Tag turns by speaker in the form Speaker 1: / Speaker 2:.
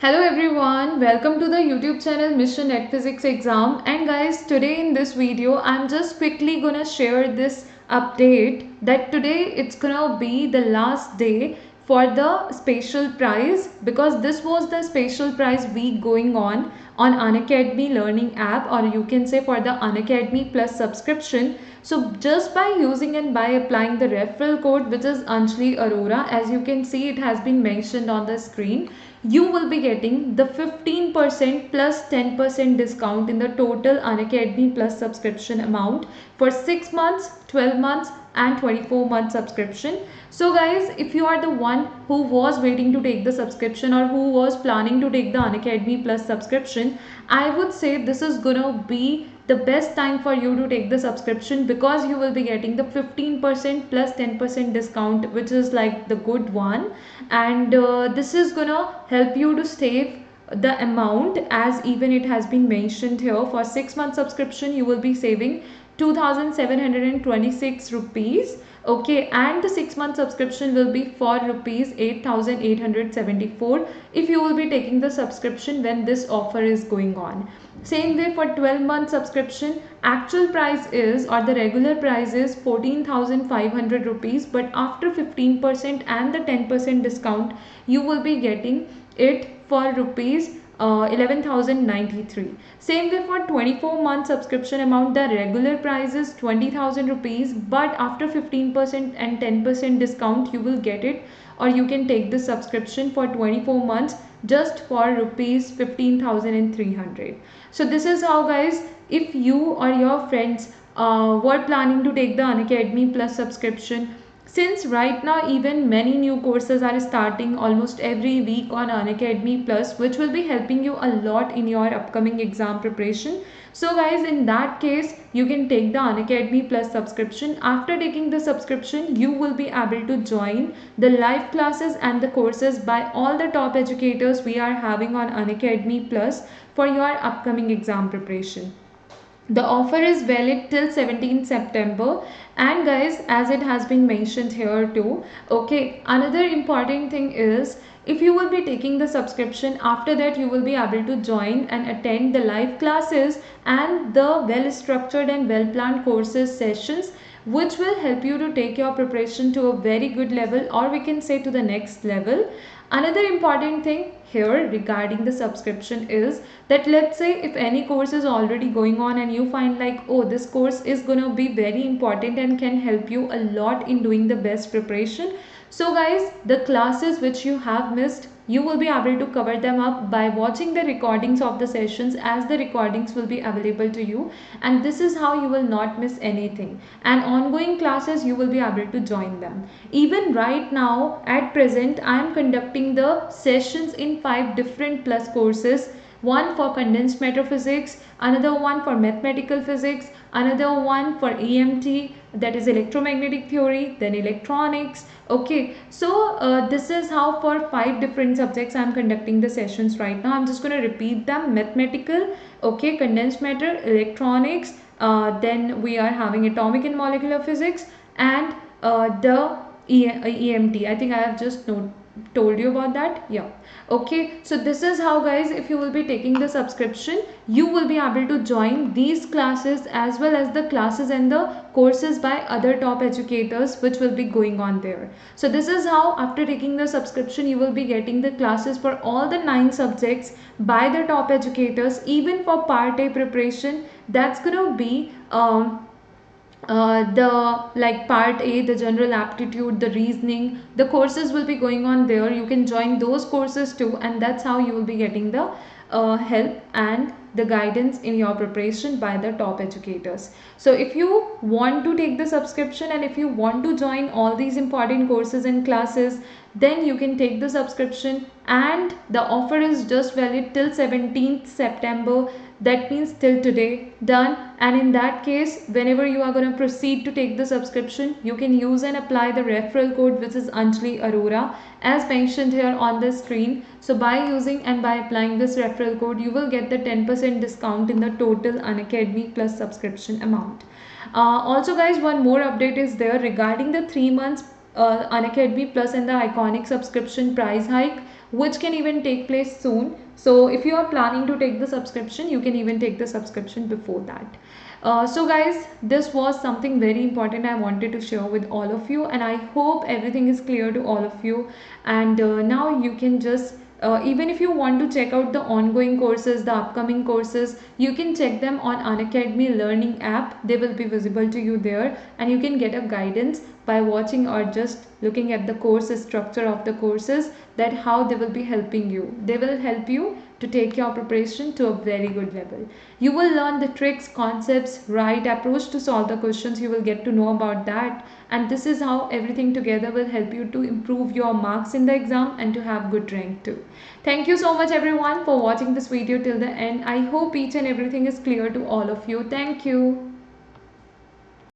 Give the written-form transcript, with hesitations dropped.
Speaker 1: Hello everyone, welcome to the YouTube channel Mission Net Physics Exam. And guys, today in this video I'm just quickly gonna share this update that today it's gonna be the last day for the special prize, because this was the special prize week going on Unacademy learning app, or you can say for the Unacademy Plus subscription. So just by using and by applying the referral code, which is Anjali Arora, as you can see it has been mentioned on the screen, you will be getting the 15% plus 10% discount in the total Unacademy Plus subscription amount for 6 months, 12 months and 24 month subscription. So guys, if you are the one who was waiting to take the subscription or who was planning to take the Unacademy Plus subscription, I would say this is gonna be the best time for you to take the subscription, because you will be getting the 15% plus 10% discount, which is like the good one. And this is gonna help you to save the amount, as even it has been mentioned here. For 6 month subscription you will be saving 2726 rupees. Okay, and the 6 month subscription will be for rupees 8874 if you will be taking the subscription when this offer is going on. Same way for 12-month subscription, actual price is, or the regular price is 14,500 rupees, but after 15% and the 10% discount you will be getting it for rupees 11,093. Same way for 24-month subscription amount, the regular price is 20,000 rupees, but after 15% and 10% discount you will get it, or you can take the subscription for 24 months just for rupees 15,300. So this is how guys, if you or your friends were planning to take the Unacademy Plus subscription, since right now even many new courses are starting almost every week on Unacademy Plus, which will be helping you a lot in your upcoming exam preparation. So guys, in that case you can take the Unacademy Plus subscription. After taking the subscription you will be able to join the live classes and the courses by all the top educators we are having on Unacademy Plus for your upcoming exam preparation. The offer is valid till 17th September. And guys, as it has been mentioned here too, okay, another important thing is, if you will be taking the subscription, after that you will be able to join and attend the live classes and the well structured and well planned courses sessions, which will help you to take your preparation to a very good level, or we can say to the next level. Another important thing here regarding the subscription is that, let's say if any course is already going on and you find like, oh, this course is gonna be very important and can help you a lot in doing the best preparation. So guys, the classes which you have missed, you will be able to cover them up by watching the recordings of the sessions, as the recordings will be available to you, and this is how you will not miss anything. And ongoing classes you will be able to join them. Even right now at present I am conducting the sessions in 5 different plus courses. One for condensed matter physics, another one for mathematical physics, another one for EMT, that is electromagnetic theory, then electronics. Okay, so this is how for 5 different subjects I am conducting the sessions right now. I'm just going to repeat them: mathematical, okay, condensed matter, electronics, then we are having atomic and molecular physics, and the EMT. I think I have just told you about that. Yeah, okay, so this is how guys, if you will be taking the subscription, you will be able to join these classes as well as the classes and the courses by other top educators which will be going on there. So this is how, after taking the subscription, you will be getting the classes for all the 9 subjects by the top educators. Even for part A preparation, that's gonna be the like part A, the general aptitude, the reasoning, the courses will be going on there. You can join those courses too, and that's how you will be getting the help and the guidance in your preparation by the top educators. So if you want to take the subscription and if you want to join all these important courses and classes, then you can take the subscription, and the offer is just valid till 17th September. That means till today, done. And in that case, whenever you are going to proceed to take the subscription, you can use and apply the referral code, which is Anjali Arora, as mentioned here on the screen. So by using and by applying this referral code, you will get the 10% discount in the total Unacademy Plus subscription amount. Also guys, one more update is there regarding the 3 months Unacademy Plus and the iconic subscription price hike. which can even take place soon. So if you are planning to take the subscription, you can even take the subscription before that. So guys, this was something very important I wanted to share with all of you, and I hope everything is clear to all of you. And now you can just even if you want to check out the ongoing courses, the upcoming courses, you can check them on Unacademy Learning app. They will be visible to you there, and you can get a guidance by watching or just looking at the course structure of the courses, that how they will be helping you. They will help you to take your preparation to a very good level. You will learn the tricks, concepts, right approach to solve the questions. You will get to know about that, and this is how everything together will help you to improve your marks in the exam and to have good rank too. Thank you so much everyone for watching this video till the end. I hope each and everything is clear to all of you. Thank you.